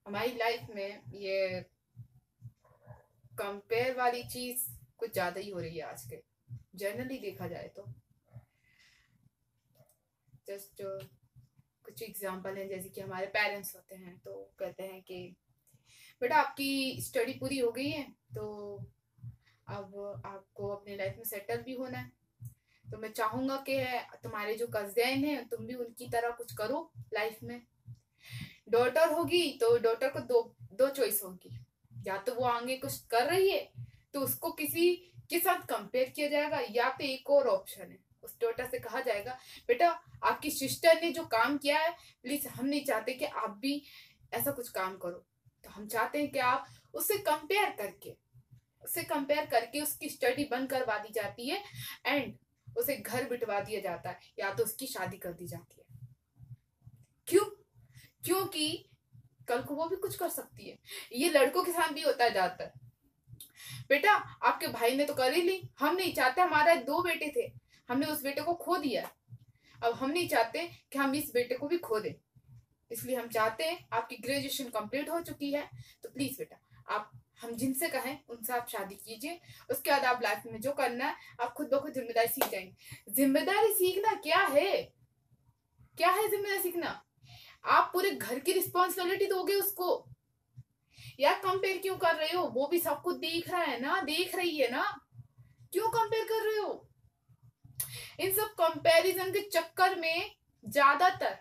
हमारी लाइफ में ये कंपेयर वाली चीज कुछ ज्यादा ही हो रही है आज के। जनरली देखा जाए तो जस्ट कुछ एग्जांपल हैं, जैसे कि हमारे पेरेंट्स होते हैं तो कहते हैं कि बेटा आपकी स्टडी पूरी हो गई है, तो अब आपको अपनी लाइफ में सेटल भी होना है। तो मैं चाहूंगा कि तुम्हारे जो कजिन हैं तुम भी उनकी तरह कुछ करो लाइफ में। डॉटर होगी तो डॉटर को दो दो चॉइस होगी, या तो वो आगे कुछ कर रही है तो उसको किसी के साथ कंपेयर किया जाएगा, या फिर एक और ऑप्शन है, उस डॉटर से कहा जाएगा बेटा आपकी सिस्टर ने जो काम किया है प्लीज हम नहीं चाहते कि आप भी ऐसा कुछ काम करो। तो हम चाहते हैं कि आप उससे कंपेयर करके उसकी स्टडी बंद करवा दी जाती है एंड उसे घर बिठवा दिया जाता है, या तो उसकी शादी कर दी जाती है। क्यों? क्योंकि कल को वो भी कुछ कर सकती है। ये लड़कों के साथ भी होता है ज्यादातर। बेटा आपके भाई ने तो कर ही ली, हम नहीं चाहते, हमारा 2 बेटे थे, हमने उस बेटे को खो दिया, अब हम नहीं चाहते कि हम इस बेटे को भी खो दें, इसलिए हम चाहते हैं आपकी ग्रेजुएशन कंप्लीट हो चुकी है तो प्लीज बेटा आप हम जिनसे कहें उनसे आप शादी कीजिए, उसके बाद आप लाइफ में जो करना है आप खुद ब खुद जिम्मेदारी सीख जाएंगे। जिम्मेदारी सीखना क्या है? क्या है जिम्मेदारी सीखना? आप पूरे घर की रिस्पॉन्सिबिलिटी दोगे उसको। यार कंपेयर क्यों कर रहे हो? वो भी सब कुछ देख रहा है ना, देख रही है ना, क्यों कंपेयर कर रहे हो? इन सब कंपैरिजन के चक्कर में ज्यादातर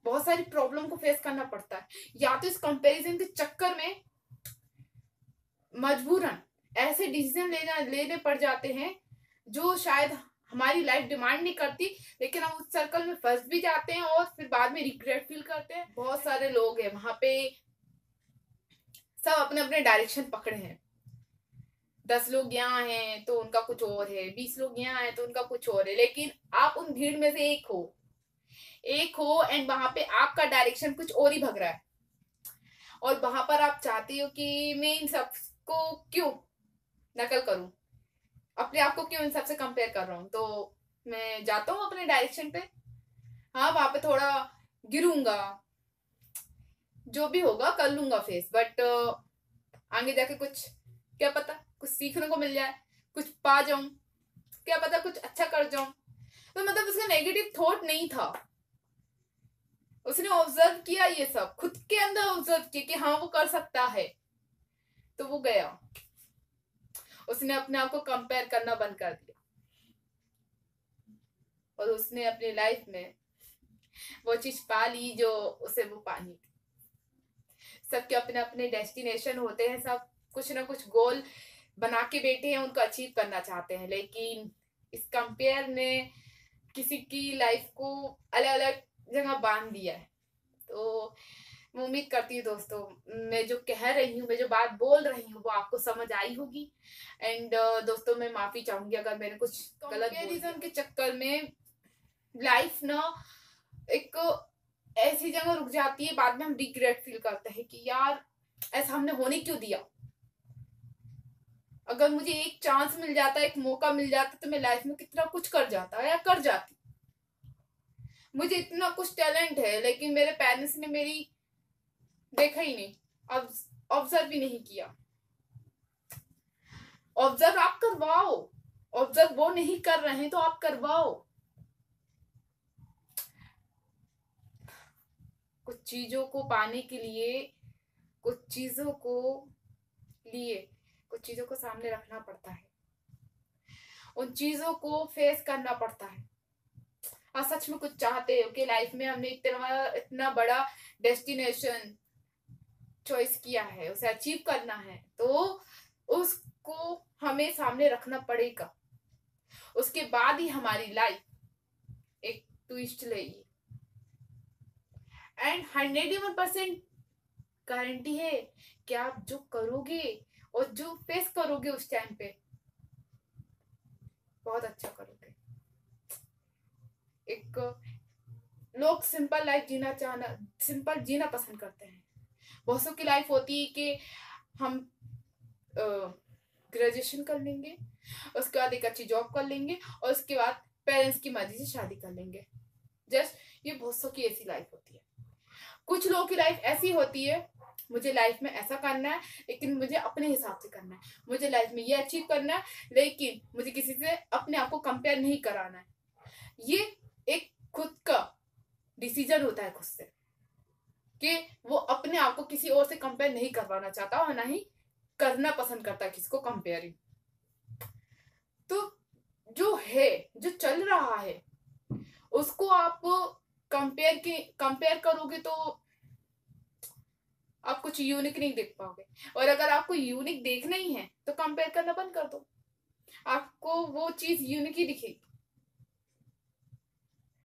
बहुत सारी प्रॉब्लम को फेस करना पड़ता है, या तो इस कंपैरिजन के चक्कर में मजबूरन ऐसे डिसीजन लेने पड़ जाते हैं जो शायद हमारी लाइफ डिमांड नहीं करती, लेकिन हम उस सर्कल में फंस भी जाते हैं और फिर बाद में रिग्रेट फील करते हैं। बहुत सारे लोग हैं वहां पे, सब अपने अपने डायरेक्शन पकड़े हैं। 10 लोग यहाँ हैं तो उनका कुछ और है, 20 लोग यहाँ हैं तो उनका कुछ और है, लेकिन आप उन भीड़ में से एक हो एंड वहां पे आपका डायरेक्शन कुछ और ही भग रहा है, और वहां पर आप चाहती हो कि मैं इन सबको क्यों नकल करूं, अपने आप को क्यों इन सबसे कंपेयर कर रहा हूं, तो मैं जाता हूँ अपने डायरेक्शन पे। हाँ वहां पे थोड़ा गिरूंगा, जो भी होगा कर लूंगा फेस, बट आगे जाके कुछ क्या पता कुछ सीखने को मिल जाए, कुछ पा जाऊं, क्या पता कुछ अच्छा कर जाऊं। तो मतलब उसका नेगेटिव थॉट नहीं था, उसने ऑब्जर्व किया, ये सब खुद के अंदर ऑब्जर्व किया कि हाँ वो कर सकता है, तो वो गया, उसने अपने आप को कंपेयर करना बंद कर दिया और उसने अपनी लाइफ में वो चीज पा ली जो उसे वो पानी थी। सबके अपने अपने डेस्टिनेशन होते हैं, सब कुछ ना कुछ गोल बना के बैठे हैं, उनको अचीव करना चाहते हैं, लेकिन इस कंपेयर ने किसी की लाइफ को अलग अलग जगह बांध दिया है। तो मैं उम्मीद करती हूँ दोस्तों, मैं जो कह रही हूँ, मैं जो बात बोल रही हूँ वो आपको समझ आई होगी। एंड दोस्तों मैं माफी चाहूंगी अगर मैंने कुछ गलत रीजन के चक्कर में लाइफ ना एक ऐसी जगह रुक जाती है, बाद में हम रिग्रेट फील करते हैं कि यार ऐसा हमने होने क्यों दिया। अगर मुझे एक चांस मिल जाता, एक मौका मिल जाता, तो मैं लाइफ में कितना कुछ कर जाता या कर जाती। मुझे इतना कुछ टैलेंट है लेकिन मेरे पेरेंट्स ने मेरी देखा ही नहीं, ऑब्जर्व भी नहीं किया। ऑब्जर्व आप करवाओ, ऑब्जर्व वो नहीं कर रहे हैं तो आप करवाओ। कुछ चीजों को पाने के लिए, कुछ चीजों को सामने रखना पड़ता है, उन चीजों को फेस करना पड़ता है। और सच में कुछ चाहते हो कि लाइफ में हमने इतना बड़ा डेस्टिनेशन चॉइस किया है, उसे अचीव करना है, तो उसको हमें सामने रखना पड़ेगा, उसके बाद ही हमारी लाइफ एक ट्विस्ट लेगी। एंड 101% गारंटी है कि आप जो करोगे और जो फेस करोगे उस टाइम पे बहुत अच्छा करोगे। एक लोग सिंपल जीना पसंद करते हैं। बहुत की लाइफ होती है कि हम ग्रेजुएशन कर लेंगे, उसके बाद एक अच्छी जॉब कर लेंगे और उसके बाद पेरेंट्स की मर्जी से शादी कर लेंगे। जस्ट ये बहुत की ऐसी लाइफ होती है। कुछ लोगों की लाइफ ऐसी होती है, मुझे लाइफ में ऐसा करना है लेकिन मुझे अपने हिसाब से करना है, मुझे लाइफ में ये अचीव करना है लेकिन मुझे किसी से अपने आप को कंपेयर नहीं कराना है। ये एक खुद का डिसीजन होता है खुद से कि वो अपने आप को किसी और से कंपेयर नहीं करवाना चाहता और ना ही करना पसंद करता किसी को कंपेयरिंग। तो जो है, जो चल रहा है, उसको आप कंपेयर करोगे तो आप कुछ यूनिक नहीं देख पाओगे। और अगर आपको यूनिक देखना ही है तो कंपेयर करना बंद कर दो, आपको वो चीज यूनिक ही दिखेगी।